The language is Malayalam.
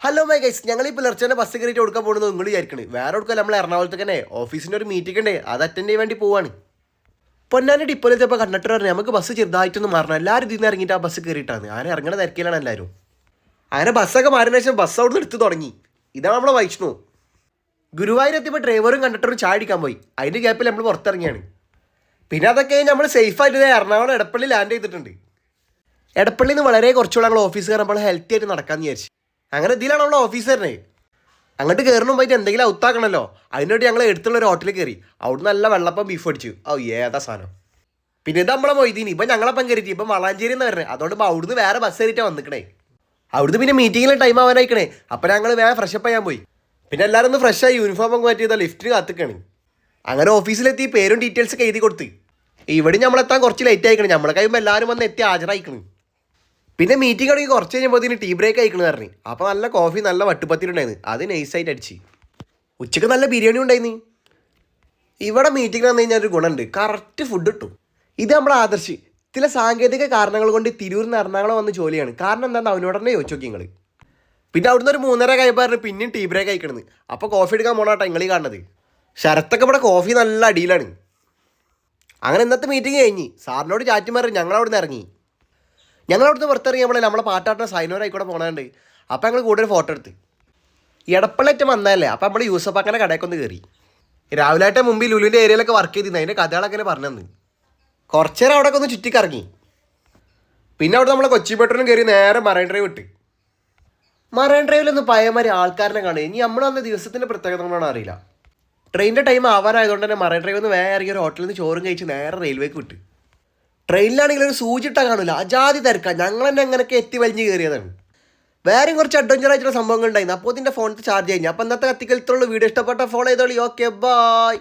ഹലോ മൈ ഗൈസ്, ഞങ്ങൾ ഈ പുലർച്ചെ ബസ് കയറിയിട്ട് കൊടുക്കാൻ പോകുന്നത് നിങ്ങൾ വിചാരിക്കണേ. വേറെ കൊടുക്കാൻ നമ്മൾ എറണാകുളത്ത് തന്നെ ഓഫീസിൻ്റെ ഒരു മീറ്റിംഗ് ഉണ്ട്, അത് അറ്റൻഡ് ചെയ്യാൻ വേണ്ടി പോവാണ്. പൊന്നാൻ്റെ ഡിപ്പോയിലെത്തിയപ്പോൾ കണ്ടക്ടർ പറഞ്ഞു നമുക്ക് ബസ് ചെറുതായിട്ടൊന്നും മാറണം, എല്ലാവരും ഇതിൽ നിന്ന് ഇറങ്ങിയിട്ട് ആ ബസ് കയറിയിട്ടാണ്. ആരെ ഇറങ്ങണ തിരക്കിലാണ് എല്ലാവരും. അങ്ങനെ ബസ്സൊക്കെ മാറിയ ശേഷം ബസ് അവിടെ നിന്ന് എടുത്ത് തുടങ്ങി. ഇതാണ് നമ്മളെ വൈഷ്ണു. ഗുരുവായൂരെത്തിയപ്പോൾ ഡ്രൈവറും കണ്ടക്ടറും ചായ അടിക്കാൻ പോയി. അതിൻ്റെ ഗ്യാപ്പിൽ നമ്മൾ പുറത്തിറങ്ങിയാണ്. പിന്നെ അതൊക്കെ നമ്മൾ സേഫായിട്ട് എറണാകുളം എടപ്പള്ളി ലാൻഡ് ചെയ്തിട്ടുണ്ട്. എടപ്പള്ളിയിൽ നിന്ന് വളരെ കുറച്ചുകൂടെ ഞങ്ങൾ ഓഫീസ് കയറുമ്പോൾ ഹെൽത്തി ആയിട്ട് നടക്കാമെന്ന് വിചാരിച്ചു. അങ്ങനെ ഇതിലാണ് നമ്മളെ ഓഫീസറിനെ. അങ്ങോട്ട് കയറണം പോയിട്ട് എന്തെങ്കിലും ഔത്താക്കണമല്ലോ. അതിനോട്ട് ഞങ്ങൾ എടുത്തുള്ള ഒരു ഹോട്ടലിൽ കയറി. അവിടുന്ന് നല്ല വെള്ളപ്പം ബീഫ് അടിച്ചു. ഏതാ സാധനം. പിന്നെ ഇത് നമ്മളെ മൊയ്തീനി. ഇപ്പം ഞങ്ങളപ്പം കയറിയിട്ട് ഇപ്പം വളാഞ്ചേരി എന്ന് പറഞ്ഞത്. അതുകൊണ്ട് ഇപ്പോൾ അവിടുന്ന് വേറെ ബസ് കയറിയിട്ടാണ് വന്നിക്കണേ. അവിടുന്ന് പിന്നെ മീറ്റിങ്ങിൽ ടൈം ആവാനായിക്കണേ. അപ്പം ഞങ്ങൾ വേറെ ഫ്രഷപ്പ് ചെയ്യാൻ പോയി. പിന്നെ എല്ലാവരും ഒന്ന് ഫ്രഷായി യൂണിഫോം ഒക്കെ മാറ്റി ചെയ്താൽ ലിഫ്റ്റിന് കാത്തിക്കാണ്. അങ്ങനെ ഓഫീസിലെത്തി പേരും ഡീറ്റെയിൽസ് ഒക്കെ എഴുതി കൊടുത്ത്. ഇവിടെ നമ്മളെത്താൻ കുറച്ച് ലേറ്റ് ആയിക്കണം. നമ്മളെ കഴിയുമ്പോൾ എല്ലാവരും വന്ന് എത്തി ഹാജരായിക്കണം. പിന്നെ മീറ്റിംഗ് ആണെങ്കിൽ കുറച്ച് കഴിഞ്ഞപ്പോൾ ടീ ബ്രേക്ക് അയക്കണമെന്ന് പറഞ്ഞു. അപ്പോൾ നല്ല കോഫി നല്ല വട്ടുപത്തിലുണ്ടായിരുന്നു, അത് നൈസായിട്ട് അടിച്ച്. ഉച്ചയ്ക്ക് നല്ല ബിരിയാണി ഉണ്ടായിരുന്നു. ഇവിടെ മീറ്റിംഗ് വന്നു കഴിഞ്ഞാൽ ഒരു ഗുണമുണ്ട്, കറക്റ്റ് ഫുഡ് കിട്ടും. ഇത് നമ്മൾ ആദർശ് ചില സാങ്കേതിക കാരണങ്ങൾ കൊണ്ട് തിരൂരിൽ നിന്ന് എറണാകുളം വന്ന് ജോലിയാണ്. കാരണം എന്താണെന്ന് അവനോട് തന്നെ ചോദിച്ചു നോക്കി നിങ്ങൾ. പിന്നെ അവിടുന്ന് ഒരു 3:30 കഴിയുമ്പോൾ പിന്നെയും ടീ ബ്രേക്ക് അയക്കണത്. അപ്പോൾ കോഫി എടുക്കാൻ പോകണാട്ടോ നിങ്ങൾ കാണുന്നത്. ശരത്തൊക്കെ ഇവിടെ കോഫി നല്ല അടിയിലാണ്. അങ്ങനെ ഇന്നത്തെ മീറ്റിംഗ് കഴിഞ്ഞ് സാറിനോട് ചാറ്റി മാറി ഞങ്ങൾ അവിടെ നിന്ന് ഇറങ്ങി. ഞങ്ങളവിടുന്ന് പുറത്തിറങ്ങിയപ്പോൾ നമ്മളെ പാട്ടാട്ട സൈനോരായിക്കൂടെ പോകണുണ്ട്. അപ്പോൾ ഞങ്ങൾ കൂടുതൽ ഫോട്ടോ എടുത്ത്. എടപ്പള്ളേറ്റം വന്നതല്ലേ, അപ്പോൾ നമ്മൾ യൂസഫാക്കൻ്റെ കടയൊക്കെ കയറി. രാവിലെ ആയിട്ട് മുമ്പിൽ ലുലുവിൻ്റെ ഏരിയയിലൊക്കെ വർക്ക് ചെയ്തിരുന്നു. അതിൻ്റെ കഥകളൊക്കെ പറഞ്ഞു തന്നു. കുറച്ച് നേരം അവിടെയൊക്കെ ഒന്ന് ചുറ്റിക്കറങ്ങി. പിന്നെ അവിടെ നമ്മൾ കൊച്ചി പെട്രോളും കയറി നേരെ മറൈൻ ഡ്രൈവ് വിട്ട്. മറൈൻ ഡ്രൈവിലൊന്ന് പഴയമാതിരി ആൾക്കാരനെ കാണുക. ഇനി നമ്മൾ വന്ന ദിവസത്തിൻ്റെ പ്രത്യേകത കൊണ്ടാണ് അറിയില്ല. ട്രെയിനിൻ്റെ ടൈം ആവാനായതുകൊണ്ട് തന്നെ മറൈൻ ഡ്രൈവ് ഒന്ന് വേറെ ഇറങ്ങിയ ഒരു ഹോട്ടലിൽ നിന്ന് ചോറും കഴിച്ച് നേരെ റെയിൽവേക്ക് വിട്ട്. ട്രെയിനിലാണെങ്കിൽ ഒരു സൂചിട്ടാൽ കാണില്ല, അജാതി തിരക്കാം. ഞങ്ങൾ തന്നെ അങ്ങനെയൊക്കെ എത്തി വലിഞ്ഞ് കയറിയതാണ്. വേറെയും കുറച്ച് അഡ്വഞ്ചർ ആയിട്ടുള്ള സംഭവങ്ങൾ ഉണ്ടായിരുന്നു. അപ്പോൾ ഇതിൻ്റെ ഫോണിൽ ചാർജ് കഴിഞ്ഞു. അപ്പോൾ ഇന്നത്തെ കത്തിക്കലത്തുള്ള വീഡിയോ ഇഷ്ടപ്പെട്ട ഫോളോ ചെയ്തോളി. Okay, by.